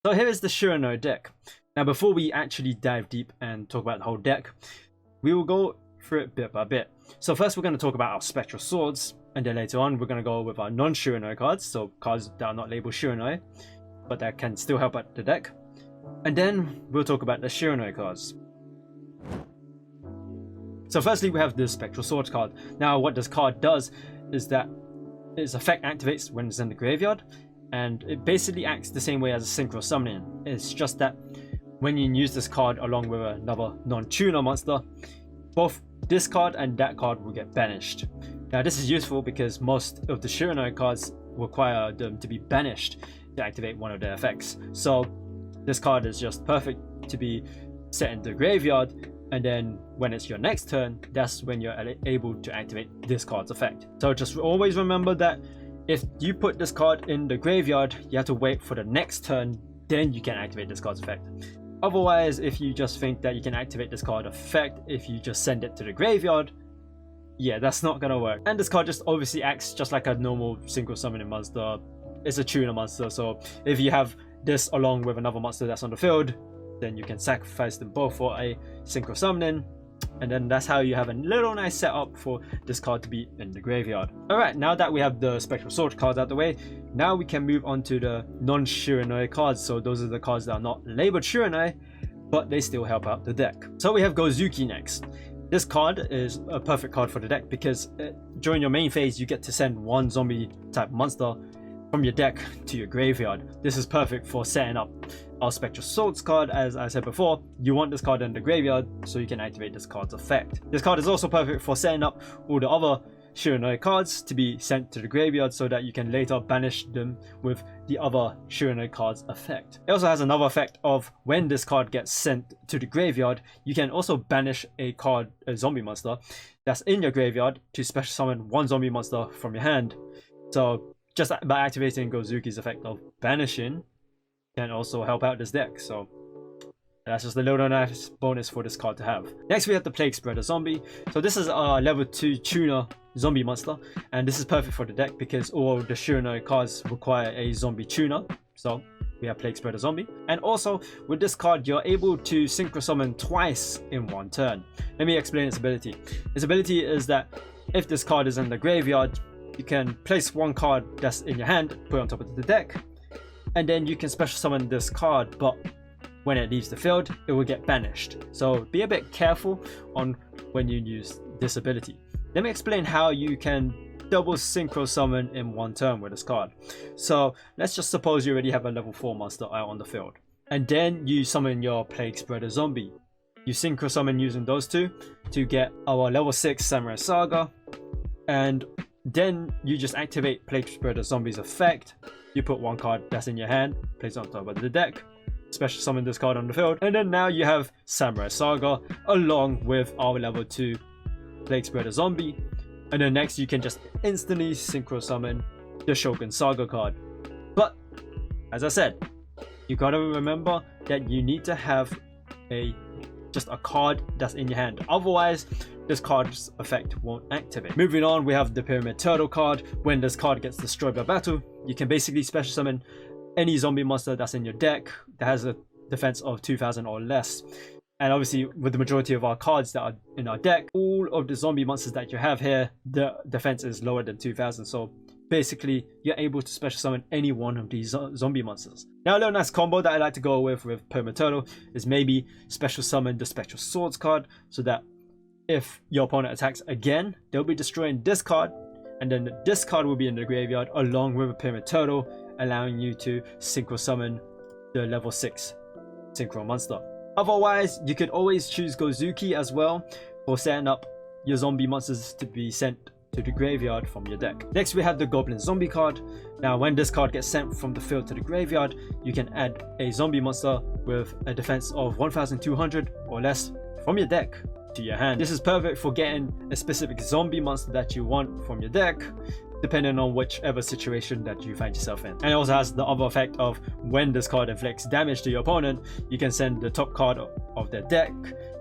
So here is the Shiranui deck. Now before we actually dive deep and talk about the whole deck, we will go through it bit by bit. So first we're going to talk about our Spectral swords, and then later on we're going to go with our non-Shiranui cards, so cards that are not labeled Shiranui, but that can still help out the deck. And then we'll talk about the Shiranui cards. So firstly we have the Spectral Swords card. Now what this card does is that its effect activates when it's in the graveyard, and it basically acts the same way as a Synchro summoning. It's just that when you use this card along with another non-tuner monster, both this card and that card will get banished. Now this is useful because most of the Shiranui cards require them to be banished to activate one of their effects. So this card is just perfect to be set into the graveyard, and then when it's your next turn, that's when you're able to activate this card's effect. So just always remember that if you put this card in the graveyard, you have to wait for the next turn, then you can activate this card's effect. Otherwise, if you just think that you can activate this card effect if you just send it to the graveyard, yeah, that's not gonna work. And this card just obviously acts just like a normal Synchro summoning monster. It's a tuner monster, so if you have this along with another monster that's on the field, then you can sacrifice them both for a Synchro summoning, and then that's how you have a little nice setup for this card to be in the graveyard. Alright, now that we have the Spectral Sword cards out the way, now we can move on to the non-Shiranui cards. So those are the cards that are not labeled Shiranui, but they still help out the deck. So we have Gozuki next. This card is a perfect card for the deck because during your main phase you get to send one zombie type monster from your deck to your graveyard. This is perfect for setting up our Spectral Swords card. As I said before, you want this card in the graveyard so you can activate this card's effect. This card is also perfect for setting up all the other Shiranui cards to be sent to the graveyard so that you can later banish them with the other Shiranui card's effect. It also has another effect of when this card gets sent to the graveyard, you can also banish a zombie monster that's in your graveyard to special summon one zombie monster from your hand. So just by activating Gozuki's effect of banishing can also help out this deck. So that's just a little nice bonus for this card to have. Next we have the Plague Spreader Zombie. So this is our level 2 tuner zombie monster, and this is perfect for the deck because all the Shiranui cards require a zombie tuner. So we have Plague Spreader Zombie, and also with this card you're able to Synchro summon twice in one turn. Let me explain its ability. Its ability is that if this card is in the graveyard, you can place one card that's in your hand, put it on top of the deck, and then you can special summon this card, but when it leaves the field, it will get banished. So be a bit careful on when you use this ability. Let me explain how you can double Synchro summon in one turn with this card. So let's just suppose you already have a level 4 monster out on the field, and then you summon your Plague Spreader Zombie. You Synchro summon using those two to get our level 6 Samurai Saga, and then you just activate Plague Spreader Zombie's effect. You put one card that's in your hand, place it on top of the deck, special summon this card on the field, and then now you have Samurai Saga along with our level 2 Plague Spreader Zombie. And then next you can just instantly Synchro summon the Shogun Saga card. But as I said, you gotta remember that you need to have just a card that's in your hand, otherwise this card's effect won't activate. Moving on, we have the Pyramid Turtle card. When this card gets destroyed by battle, you can basically special summon any zombie monster that's in your deck that has a defense of 2000 or less. And obviously with the majority of our cards that are in our deck, all of the zombie monsters that you have here, the defense is lower than 2000, so basically you're able to special summon any one of these zombie monsters. Now a little nice combo that I like to go with Pyramid Turtle is maybe special summon the Spectral Swords card, so that if your opponent attacks again, they'll be destroying this card, and then this card will be in the graveyard along with a Pyramid Turtle, allowing you to Synchro summon the level 6 Synchro monster. Otherwise, you could always choose Gozuki as well for setting up your zombie monsters to be sent to the graveyard from your deck. Next we have the Goblin Zombie card. Now when this card gets sent from the field to the graveyard, you can add a zombie monster with a defense of 1200 or less from your deck to your hand. This is perfect for getting a specific zombie monster that you want from your deck, depending on whichever situation that you find yourself in. And it also has the other effect of when this card inflicts damage to your opponent, you can send the top card of their deck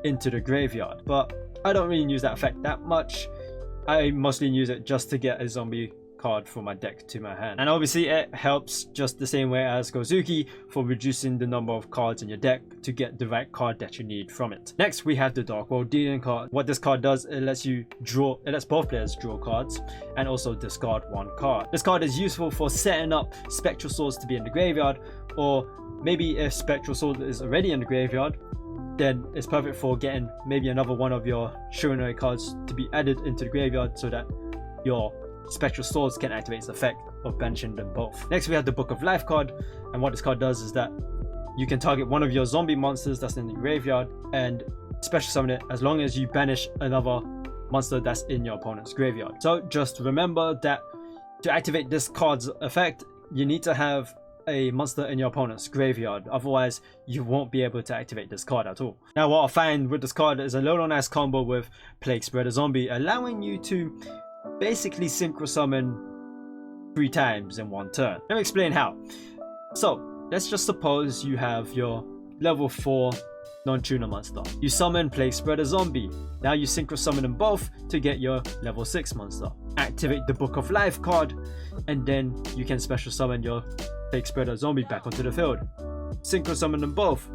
into the graveyard. But I don't really use that effect that much. I mostly use it just to get a zombie card from my deck to my hand. And obviously it helps just the same way as Gozuki for reducing the number of cards in your deck to get the right card that you need from it. Next we have the Dark World Dealing card. What this card does, it lets both players draw cards and also discard one card. This card is useful for setting up Spectral Swords to be in the graveyard, or maybe if Spectral Sword is already in the graveyard, then it's perfect for getting maybe another one of your Shiranui cards to be added into the graveyard so that your Spectral Swords can activate its effect of banishing them both. Next we have the Book of Life card, and what this card does is that you can target one of your zombie monsters that's in the graveyard and special summon it as long as you banish another monster that's in your opponent's graveyard. So just remember that to activate this card's effect, you need to have a monster in your opponent's graveyard, otherwise you won't be able to activate this card at all. Now what I find with this card is a little nice combo with Plague Spreader Zombie, allowing you to basically synchro summon 3 times in one turn. Let me explain how. So let's just suppose you have your level 4 non-tuner monster. You summon Plague Spreader Zombie. Now you synchro summon them both to get your level 6 monster. Activate the Book of Life card, and then you can special summon your Plague Spreader Zombie back onto the field. Synchro summon them both.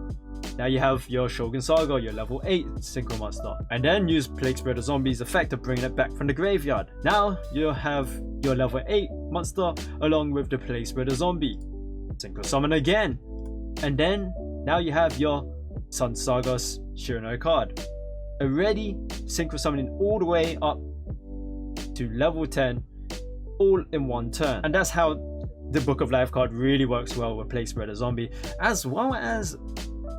Now you have your Shogun Saga, your level 8 synchro monster, and then use Plague Spreader Zombie's effect to bring it back from the graveyard. Now you have your level 8 monster along with the Plague Spreader Zombie. Synchro summon again, and then now you have your Sun Saga's Shiranui card. Already synchro summoning all the way up to level 10 all in one turn. And that's how the Book of Life card really works well with Plague Spreader Zombie, as well as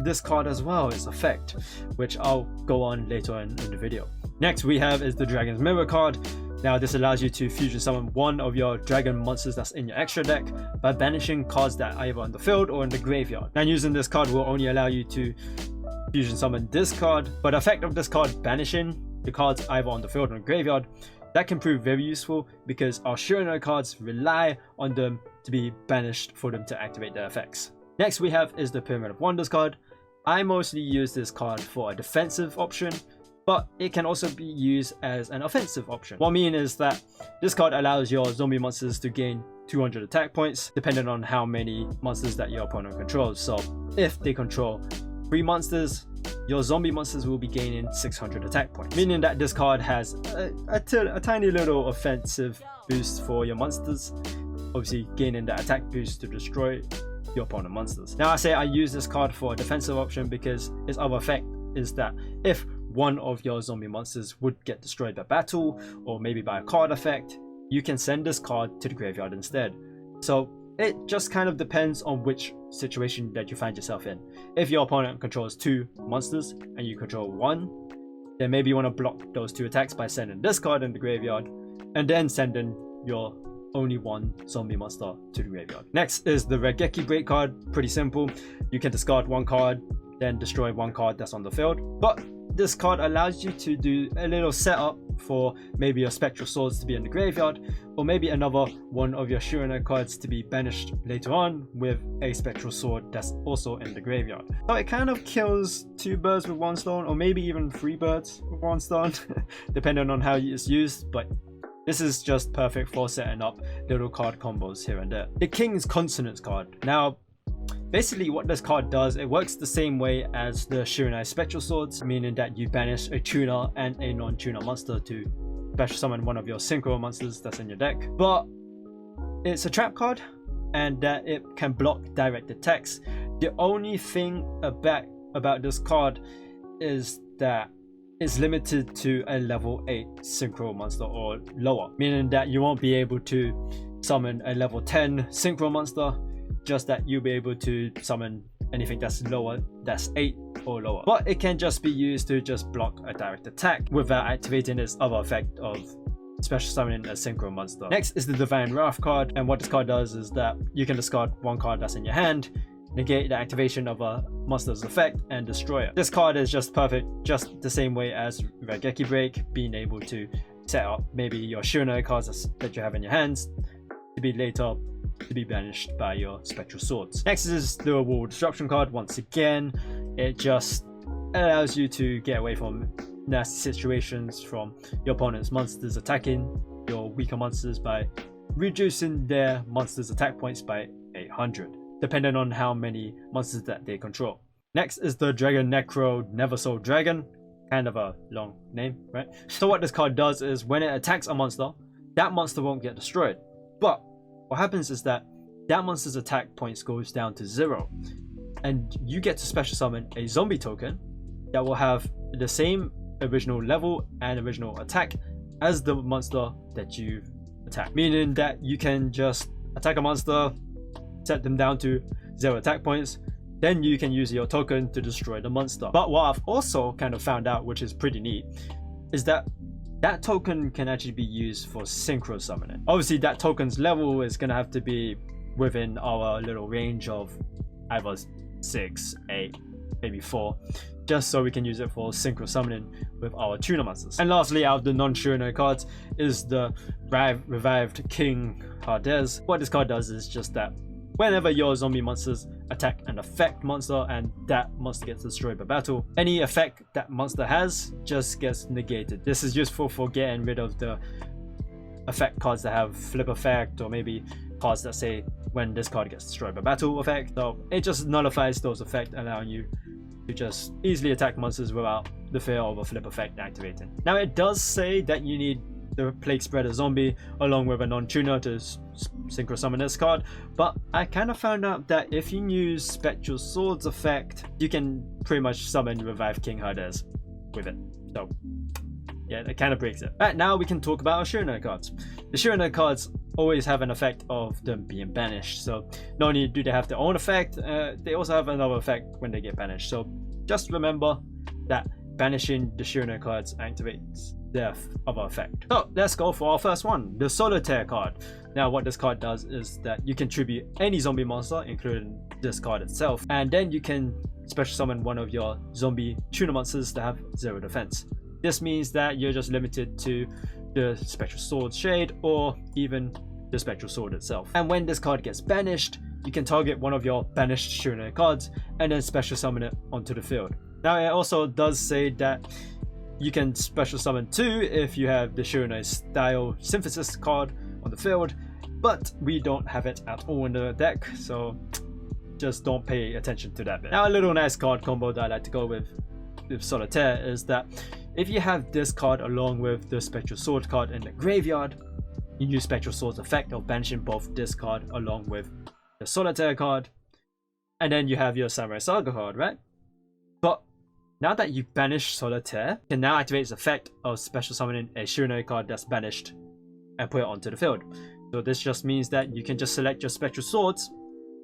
this card as well, its effect, which I'll go on later on in the video. Next we have is the Dragon's Mirror card. Now this allows you to fusion summon one of your dragon monsters that's in your extra deck by banishing cards that are either on the field or in the graveyard. Now using this card will only allow you to fusion summon this card, but the effect of this card banishing the cards either on the field or in the graveyard, that can prove very useful because our Shiranui cards rely on them to be banished for them to activate their effects. Next we have is the Pyramid of Wonders card. I mostly use this card for a defensive option, but it can also be used as an offensive option. What I mean is that this card allows your zombie monsters to gain 200 attack points depending on how many monsters that your opponent controls. So if they control 3 monsters, your zombie monsters will be gaining 600 attack points, meaning that this card has a tiny little offensive boost for your monsters, obviously gaining that attack boost to destroy your opponent monsters. Now I say I use this card for a defensive option because its other effect is that if one of your zombie monsters would get destroyed by battle or maybe by a card effect, you can send this card to the graveyard instead. So it just kind of depends on which situation that you find yourself in. If your opponent controls 2 monsters and you control 1, then maybe you want to block those 2 attacks by sending this card in the graveyard and then sending your only 1 zombie monster to the graveyard. Next is the Regeki Break card. Pretty simple. You can discard 1 card, then destroy 1 card that's on the field. But this card allows you to do a little setup for maybe your Spectral Swords to be in the graveyard, or maybe another one of your Shiranui cards to be banished later on with a Spectral Sword that's also in the graveyard. So it kind of kills 2 birds with 1 stone, or maybe even 3 birds with 1 stone, depending on how it's used, but this is just perfect for setting up little card combos here and there. The King's Consonants card. Now, basically what this card does, it works the same way as the Shiranui Spectral Swords, meaning that you banish a tuner and a non-tuner monster to special summon one of your synchro monsters that's in your deck. But it's a trap card and that it can block direct attacks. The only thing about this card is that it's limited to a level 8 synchro monster or lower, meaning that you won't be able to summon a level 10 synchro monster, just that you'll be able to summon anything that's lower, that's 8 or lower. But it can just be used to just block a direct attack without activating its other effect of special summoning a synchro monster. Next is the Divine Wrath card, and what this card does is that you can discard 1 card that's in your hand, negate the activation of a monster's effect, and destroy it. This card is just perfect, just the same way as Regeki Break, being able to set up maybe your Shiranui cards that you have in your hands to be later to be banished by your Spectral Swords. Next is the Wall Disruption card. Once again, it just allows you to get away from nasty situations from your opponent's monsters attacking your weaker monsters by reducing their monsters' attack points by 800, depending on how many monsters that they control. Next is the Dragon Necro Neversoul Dragon. Kind of a long name, right? So what this card does is when it attacks a monster, that monster won't get destroyed. But what happens is that monster's attack points goes down to 0. And you get to special summon a zombie token that will have the same original level and original attack as the monster that you've attacked. Meaning that you can just attack a monster, set them down to 0 attack points, then you can use your token to destroy the monster. But what I've also kind of found out, which is pretty neat, is that token can actually be used for synchro summoning. Obviously that token's level is going to have to be within our little range of either 6, 8, maybe 4, just so we can use it for synchro summoning with our tuner monsters. And lastly, out of the non-Shiranui cards is the revived King Hades. What this card does is just that whenever your zombie monsters attack an effect monster and that monster gets destroyed by battle, any effect that monster has just gets negated. This is useful for getting rid of the effect cards that have flip effect, or maybe cards that say when this card gets destroyed by battle effect. So it just nullifies those effects, allowing you to just easily attack monsters without the fear of a flip effect activating. Now it does say that you need the Plague Spreader zombie along with a non-tuner to synchro summon this card, but I kind of found out that if you use Spectral Sword's effect, you can pretty much summon Revive King Hades with it. So yeah, it kind of breaks it. Right, now we can talk about our Shiranui cards. The Shiranui cards always have an effect of them being banished, so not only do they have their own effect, they also have another effect when they get banished. So just remember that banishing the Shiranui cards activates their other effect. So let's go for our first one, the Solitaire card. Now what this card does is that you can tribute any zombie monster, including this card itself, and then you can special summon one of your zombie tuner monsters that have 0 defense. This means that you're just limited to the Spectral Sword Shade or even the Spectral Sword itself. And when this card gets banished, you can target one of your banished Shiranui cards and then special summon it onto the field. Now it also does say that you can special summon 2 if you have the Shiranui Style Synthesis card on the field, but we don't have it at all in the deck, so just don't pay attention to that bit. Now a little nice card combo that I like to go with Solitaire is that if you have this card along with the Spectral Sword card in the graveyard, you use Spectral Sword's effect of banishing both this card along with the Solitaire card, and then you have your Samurai Saga card, right? But now that you banish Solitaire, you can now activate its effect of special summoning a Shiranui card that's banished and put it onto the field. So this just means that you can just select your Spectral Swords,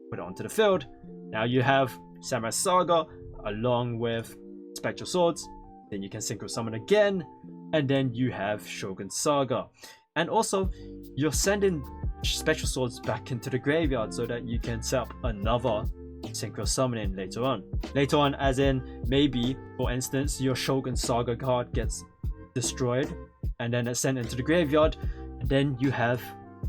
put it onto the field. Now you have Samurai Saga along with Spectral Swords, then you can synchro summon again, and then you have Shogun Saga. And also you're sending Spectral Swords back into the graveyard so that you can set up another synchro summoning later on. Later on, as in maybe, for instance, your Shogun Saga card gets destroyed and then it's sent into the graveyard, and then you have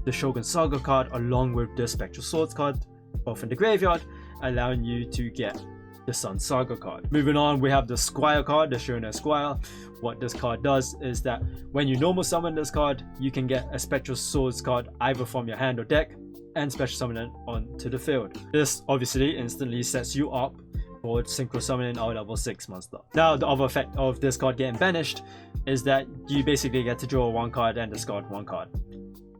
the Shogun Saga card along with the Spectral Swords card both in the graveyard, allowing you to get the Sun Saga card. Moving on, we have the Squire card, the Shiranui Squire. What this card does is that when you normal summon this card, you can get a Spectral Swords card either from your hand or deck and special summon it onto the field. This obviously instantly sets you up for synchro summoning our level 6 monster. Now the other effect of this card getting banished is that you basically get to draw 1 card and discard 1 card.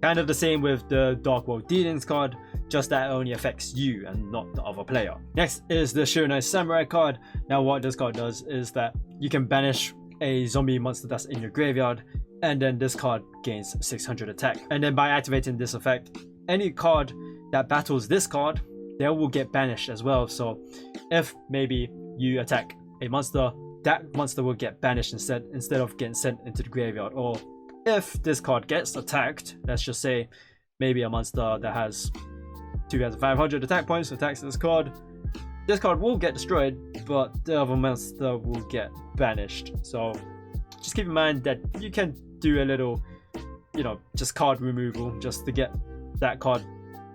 Kind of the same with the Dark World Dealings card, just that it only affects you and not the other player. Next is the Shiranui Samurai card. Now what this card does is that you can banish a zombie monster that's in your graveyard, and then this card gains 600 attack. And then by activating this effect, any card that battles this card, they will get banished as well. So if maybe you attack a monster, that monster will get banished instead of getting sent into the graveyard. Or if this card gets attacked, let's just say maybe a monster that has 2500 attack points attacks this card will get destroyed, but the other monster will get banished. So just keep in mind that you can do a little, just card removal just to get that card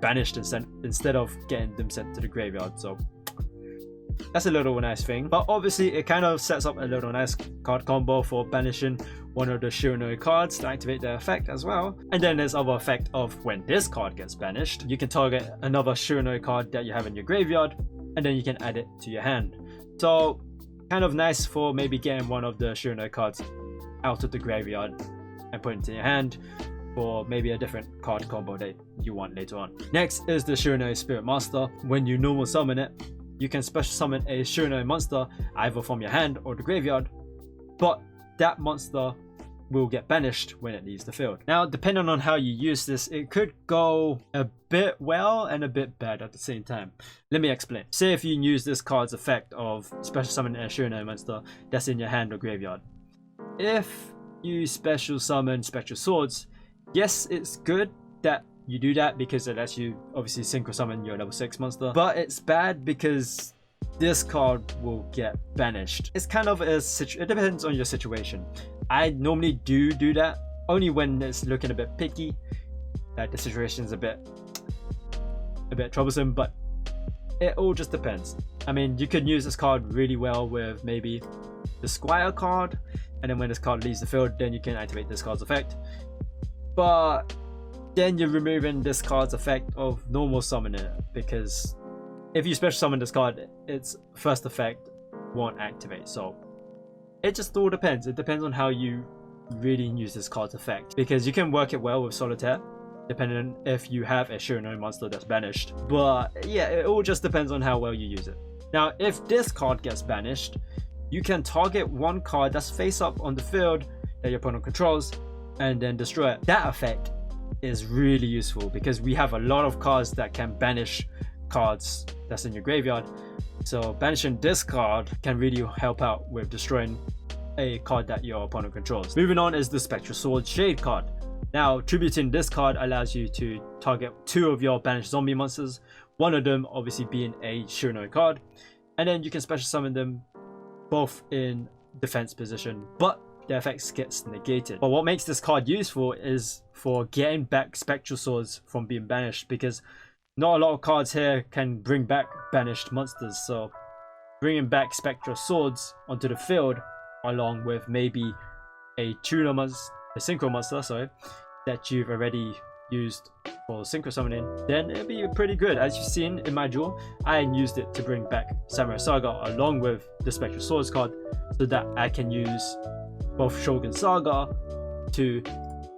banished instead of getting them sent to the graveyard. So that's a little nice thing, but obviously it kind of sets up a little nice card combo for banishing one of the Shiranui cards to activate the effect as well. And then there's other effect of when this card gets banished, you can target another Shiranui card that you have in your graveyard, and then you can add it to your hand. So kind of nice for maybe getting one of the Shiranui cards out of the graveyard and put it into your hand for maybe a different card combo that you want later on. Next is the Shiranui Spirit Master. When you normal summon it, you can special summon a Shiranui monster either from your hand or the graveyard, but that monster will get banished when it leaves the field. Now, depending on how you use this, it could go a bit well and a bit bad at the same time. Let me explain. Say if you use this card's effect of special summoning a Shiranui monster that's in your hand or graveyard. If you special summon Spectral Swords, yes, it's good that you do that because it lets you obviously synchro summon your level 6 monster, but it's bad because this card will get banished. It's kind of it depends on your situation. I normally do that only when it's looking a bit picky, like the situation is a bit troublesome, but it all just depends. I mean, you could use this card really well with maybe the Squire card, and then when this card leaves the field, then you can activate this card's effect. But then you're removing this card's effect of normal summoning it, because if you special summon this card, its first effect won't activate. So it just all depends. It depends on how you really use this card's effect, because you can work it well with Solitaire depending on if you have a Shiranui monster that's banished. But yeah, it all just depends on how well you use it. Now, if this card gets banished, you can target one card that's face up on the field that your opponent controls and then destroy it. That effect is really useful because we have a lot of cards that can banish cards that's in your graveyard. So banishing this card can really help out with destroying a card that your opponent controls. Moving on is the Spectral Sword Shade card. Now, tributing this card allows you to target 2 of your banished zombie monsters, one of them obviously being a Shiranui card, and then you can special summon them both in defense position, but their effects gets negated. But what makes this card useful is for getting back Spectral Swords from being banished, because not a lot of cards here can bring back banished monsters. So bringing back Spectral Swords onto the field, along with maybe a Synchro monster, that you've already used for Synchro summoning, then it'll be pretty good. As you've seen in my duel, I used it to bring back Samurai Saga along with the Spectral Swords card, so that I can use both Shogun Saga to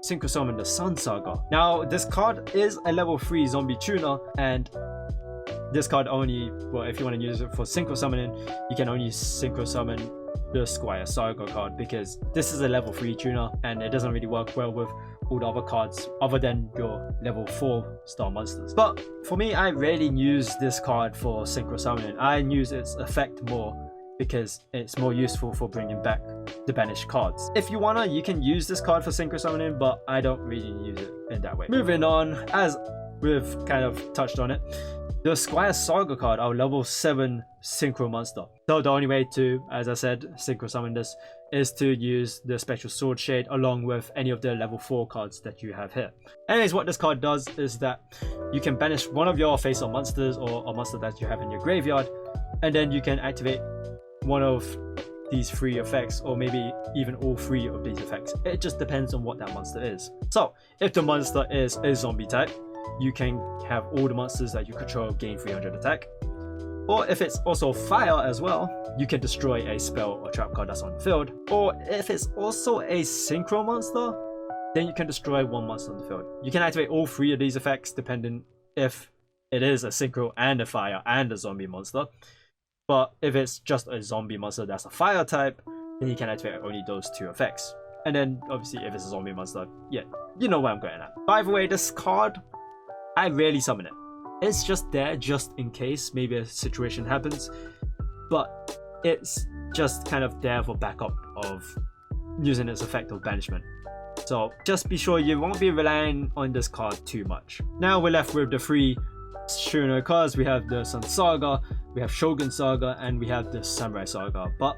Synchro summon the Sun Saga. Now, this card is a level 3 zombie tuner, and this card only, well, if you want to use it for Synchro summoning, you can only Synchro summon the Squire Saga card, because this is a level 3 tuner and it doesn't really work well with all the other cards other than your level 4 star monsters. But for me, I rarely use this card for Synchro summoning. I use its effect more because it's more useful for bringing back the banished cards. If you wanna, you can use this card for Synchro summoning, but I don't really use it in that way. Moving on, as we've kind of touched on it, the Squire Saga card, our level 7 Synchro monster. So the only way to, as I said, Synchro summon this is to use the Spectral Sword Shade along with any of the level 4 cards that you have here. Anyways, what this card does is that you can banish one of your face-up monsters or a monster that you have in your graveyard, and then you can activate one of these 3 effects, or maybe even all 3 of these effects. It just depends on what that monster is. So if the monster is a zombie type, you can have all the monsters that you control gain 300 attack. Or if it's also fire as well, you can destroy a spell or trap card that's on the field. Or if it's also a Synchro monster, then you can destroy 1 monster on the field. You can activate all 3 of these effects depending if it is a Synchro and a fire and a zombie monster. But if it's just a zombie monster that's a fire type, then you can activate only those 2 effects. And then obviously if it's a zombie monster, yeah, you know where I'm going at. By the way, this card, I rarely summon it. It's just there just in case maybe a situation happens, but it's just kind of there for backup of using its effect of banishment. So just be sure you won't be relying on this card too much. Now we're left with the 3 Shiranui cards. We have the Sun Saga, we have Shogun Saga, and we have the Samurai Saga. But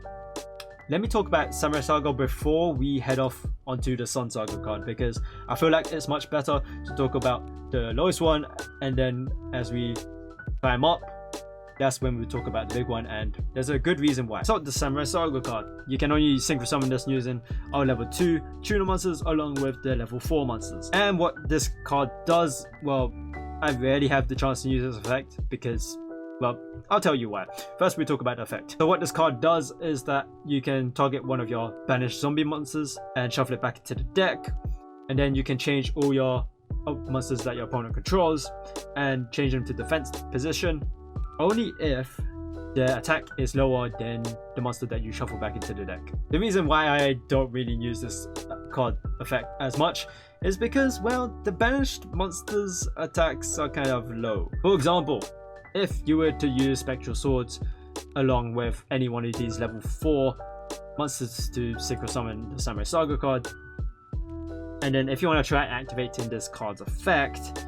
let me talk about Samurai Saga before we head off onto the Sun Saga card, because I feel like it's much better to talk about the lowest one, and then as we climb up, that's when we talk about the big one, and there's a good reason why. So the Samurai Saga card, you can only Synchro summon this using our level 2 tuner monsters along with the level 4 monsters. And what this card does, well, I rarely have the chance to use this effect because, well, I'll tell you why. First we talk about the effect. So what this card does is that you can target one of your banished zombie monsters and shuffle it back into the deck, and then you can change all your monsters that your opponent controls and change them to defense position only if the attack is lower than the monster that you shuffle back into the deck. The reason why I don't really use this card effect as much is because, well, the banished monsters attacks are kind of low. For example, if you were to use Spectral Swords along with any one of these level 4 monsters to Synchro summon the Samurai Saga card, and then if you want to try activating this card's effect,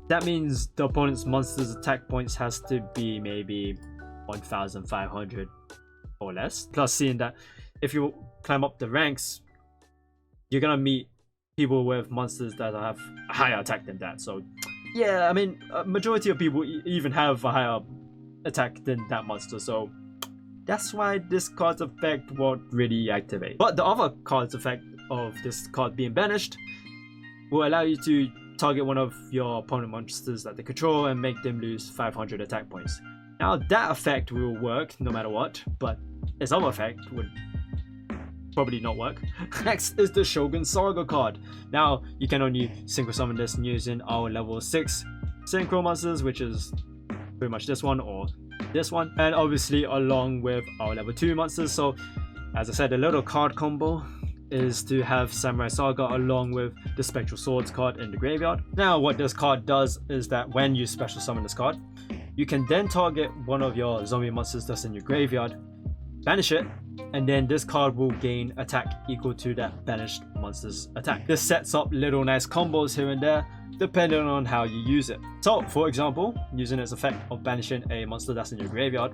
that means the opponent's monster's attack points has to be maybe 1,500 or less. Plus, seeing that if you climb up the ranks, you're gonna meet people with monsters that have a higher attack than that. So yeah, I mean, a majority of people even have a higher attack than that monster, so that's why this card's effect won't really activate. But the other card's effect of this card being banished will allow you to target one of your opponent monsters that they control and make them lose 500 attack points. Now that effect will work no matter what, but its other effect would probably not work. Next is the Shogun Saga card. Now you can only Synchro summon this using our level 6 Synchro monsters, which is pretty much this one or this one, and obviously along with our level 2 monsters. So as I said, a little card combo is to have Samurai Saga along with the Spectral Swords card in the graveyard. Now what this card does is that when you special summon this card, you can then target one of your zombie monsters that's in your graveyard, banish it, and then this card will gain attack equal to that banished monster's attack. This sets up little nice combos here and there depending on how you use it. So for example, using its effect of banishing a monster that's in your graveyard,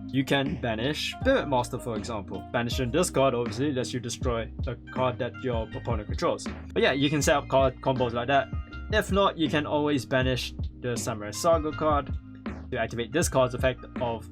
you can banish Spirit Master, for example. Banishing this card obviously lets you destroy a card that your opponent controls. But yeah, you can set up card combos like that. If not, you can always banish the Samurai Saga card to activate this card's effect of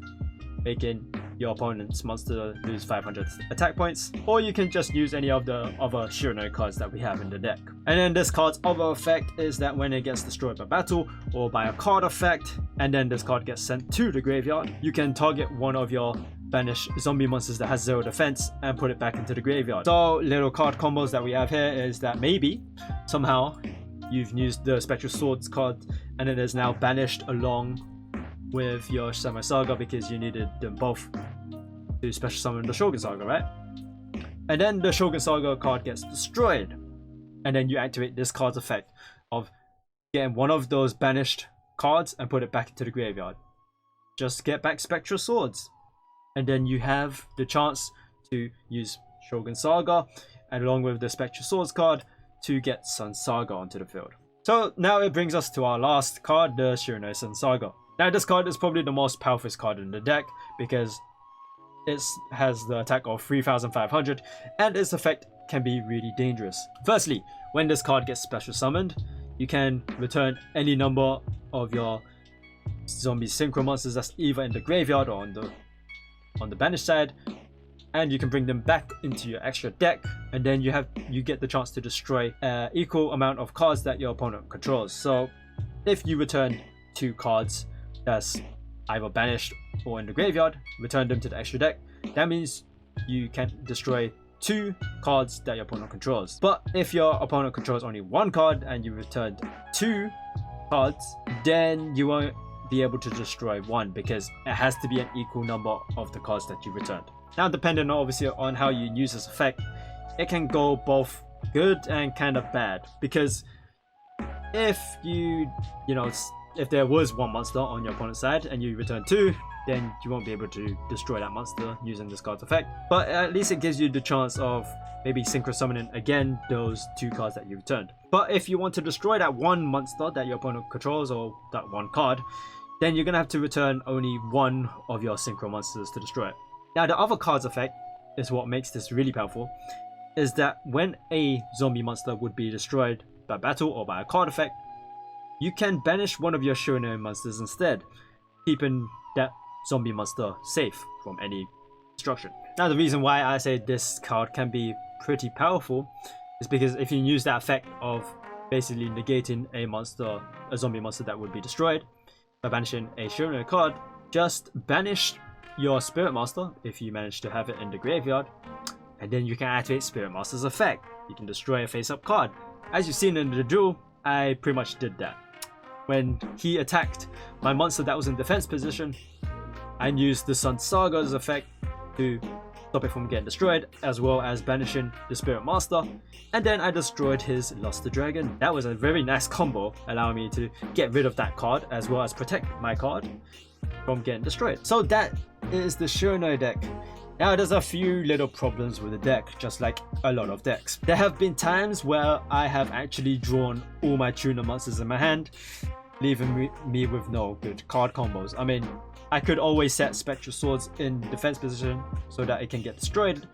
making your opponent's monster lose 500 attack points, or you can just use any of the other Shiranui cards that we have in the deck. And then this card's other effect is that when it gets destroyed by battle or by a card effect, and then this card gets sent to the graveyard, you can target one of your banished zombie monsters that has 0 defense and put it back into the graveyard. So little card combos that we have here is that maybe somehow you've used the Spectral Swords card and it is now banished along with your Samurai Saga because you needed them both to special summon the Shogun Saga, right? And then the Shogun Saga card gets destroyed, and then you activate this card's effect of getting one of those banished cards and put it back into the graveyard. Just get back Spectral Swords, and then you have the chance to use Shogun Saga and along with the Spectral Swords card to get Sun Saga onto the field. So now it brings us to our last card, the Shiranui Sun Saga. Now this card is probably the most powerful card in the deck because it has the attack of 3,500 and its effect can be really dangerous. Firstly, when this card gets special summoned, you can return any number of your zombie synchro monsters that's either in the graveyard or on the banished side, and you can bring them back into your extra deck, and then you get the chance to destroy equal amount of cards that your opponent controls. So if you return 2 cards that's either banished or in the graveyard, return them to the extra deck, that means you can destroy 2 cards that your opponent controls. But if your opponent controls only 1 card and you returned 2 cards, then you won't be able to destroy 1 because it has to be an equal number of the cards that you returned. Now, depending obviously on how you use this effect, it can go both good and kind of bad, because if if there was 1 monster on your opponent's side and you return 2, then you won't be able to destroy that monster using this card's effect. But at least it gives you the chance of maybe synchro summoning again those 2 cards that you returned. But if you want to destroy that 1 monster that your opponent controls, or that 1 card, then you're gonna have to return only 1 of your synchro monsters to destroy it. Now the other card's effect is what makes this really powerful, is that when a zombie monster would be destroyed by battle or by a card effect, you can banish one of your Shiranui monsters instead, keeping that zombie monster safe from any destruction. Now the reason why I say this card can be pretty powerful is because if you use that effect of basically negating a zombie monster that would be destroyed by banishing a Shiranui card, just banish your Spirit Master if you manage to have it in the graveyard, and then you can activate Spirit Master's effect. You can destroy a face-up card. As you've seen in the duel, I pretty much did that. When he attacked my monster that was in defense position, I used the Sun Saga's effect to stop it from getting destroyed, as well as banishing the Spirit Master, and then I destroyed his Luster Dragon. That was a very nice combo, allowing me to get rid of that card as well as protect my card from getting destroyed. So that is the Shiranui deck. Now there's a few little problems with the deck, just like a lot of decks. There have been times where I have actually drawn all my tuner monsters in my hand, leaving me with no good card combos. I mean, I could always set Spectral Swords in defense position so that it can get destroyed,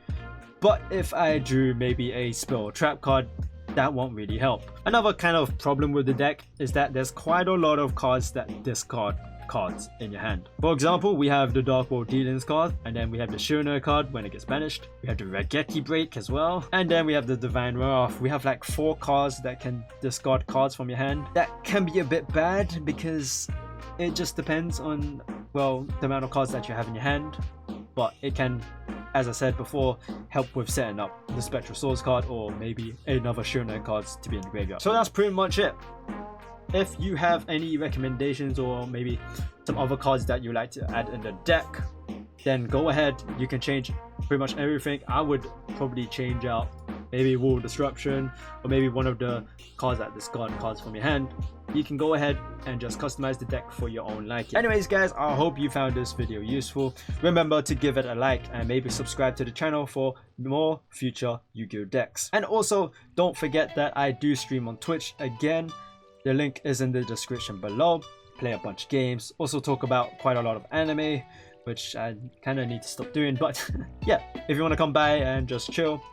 but if I drew maybe a spell or trap card, that won't really help. Another kind of problem with the deck is that there's quite a lot of cards that discard cards in your hand. For example, we have the Dark World Dealings card, and then we have the Shiranui card when it gets banished. We have the Raigeki Break as well, and then we have the Divine Wrath. We have like 4 cards that can discard cards from your hand. That can be a bit bad because it just depends on, well, the amount of cards that you have in your hand, but it can, as I said before, help with setting up the Spectral Swords card or maybe another Shiranui cards to be in the graveyard. So that's pretty much it. If you have any recommendations or maybe some other cards that you like to add in the deck, then go ahead. You can change pretty much everything. I would probably change out maybe Wall Disruption or maybe one of the cards that discard cards from your hand. You can go ahead and just customize the deck for your own liking. Anyways guys, I hope you found this video useful. Remember to give it a like and maybe subscribe to the channel for more future Yu-Gi-Oh decks. And also don't forget that I do stream on Twitch again. The link is in the description below. Play a bunch of games, also talk about quite a lot of anime, which I kind of need to stop doing, but yeah, if you want to come by and just chill,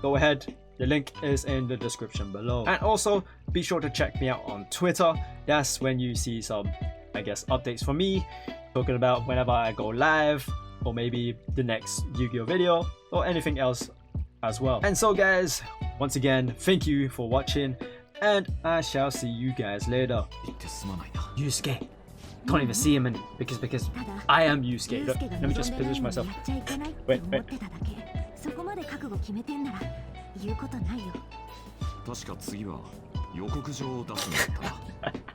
go ahead. The link is in the description below. And also be sure to check me out on Twitter. That's when you see some, I guess, updates from me, talking about whenever I go live, or maybe the next Yu-Gi-Oh video, or anything else as well. And so guys, once again, thank you for watching, and I shall see you guys later. Yusuke. Can't even see him because I am Yusuke. Look, let me just position myself. Wait. 確か次は予告状を出すんだったな。